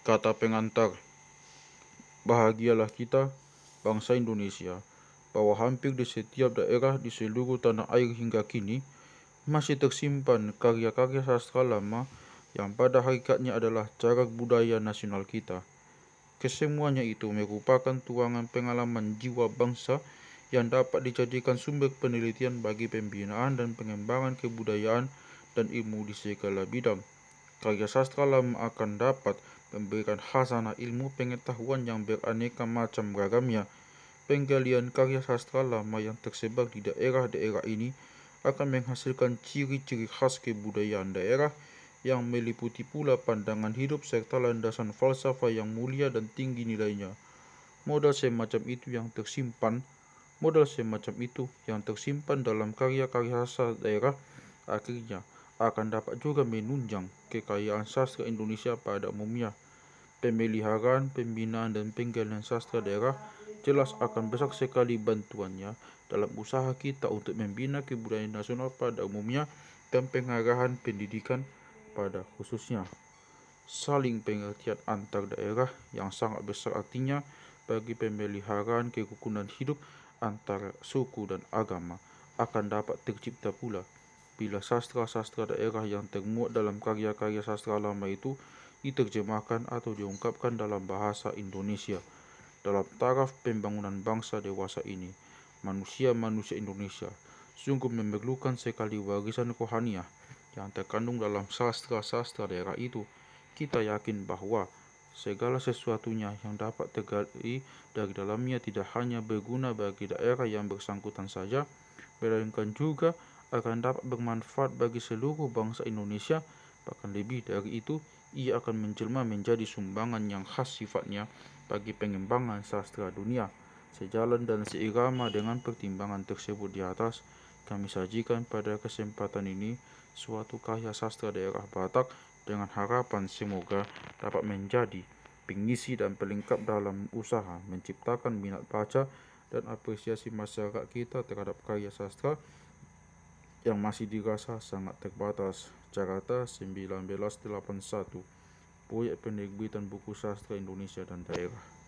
Kata pengantar, bahagialah kita, bangsa Indonesia, bahwa hampir di setiap daerah di seluruh tanah air hingga kini masih tersimpan karya-karya sastra lama yang pada hakikatnya adalah cagar budaya nasional kita. Kesemuanya itu merupakan tuangan pengalaman jiwa bangsa yang dapat dijadikan sumber penelitian bagi pembinaan dan pengembangan kebudayaan dan ilmu di segala bidang. Karya sastra lama akan dapat memberikan khazanah ilmu pengetahuan yang beraneka macam ragamnya. Penggalian karya sastra lama yang tersebar di daerah-daerah ini akan menghasilkan ciri-ciri khas kebudayaan daerah yang meliputi pula pandangan hidup serta landasan falsafah yang mulia dan tinggi nilainya. Modal semacam itu yang tersimpan dalam karya-karya sastra daerah akhirnya akan dapat juga menunjang kekayaan sastra Indonesia pada umumnya. Pemeliharaan, pembinaan, dan penggalian sastra daerah jelas akan besar sekali bantuannya dalam usaha kita untuk membina kebudayaan nasional pada umumnya dan pengarahan pendidikan pada khususnya. Saling pengertian antar daerah yang sangat besar artinya bagi pemeliharaan kerukunan hidup antara suku dan agama akan dapat tercipta pula bila sastra-sastra daerah yang termuat dalam karya-karya sastra lama itu diterjemahkan atau diungkapkan dalam bahasa Indonesia. Dalam taraf pembangunan bangsa dewasa ini, manusia-manusia Indonesia sungguh memerlukan sekali warisan rohaniah yang terkandung dalam sastra-sastra daerah itu. Kita yakin bahwa segala sesuatunya yang dapat tergali dari dalamnya tidak hanya berguna bagi daerah yang bersangkutan saja, melainkan juga akan dapat bermanfaat bagi seluruh bangsa Indonesia. Bahkan lebih dari itu, ia akan menjelma menjadi sumbangan yang khas sifatnya bagi pengembangan sastra dunia. Sejalan dan seirama dengan pertimbangan tersebut di atas, kami sajikan pada kesempatan ini suatu karya sastra daerah Batak dengan harapan semoga dapat menjadi pengisi dan pelengkap dalam usaha menciptakan minat baca dan apresiasi masyarakat kita terhadap karya sastra yang masih dirasa sangat terbatas. Jakarta 1981, Proyek Penerbitan Buku Sastra Indonesia dan Daerah.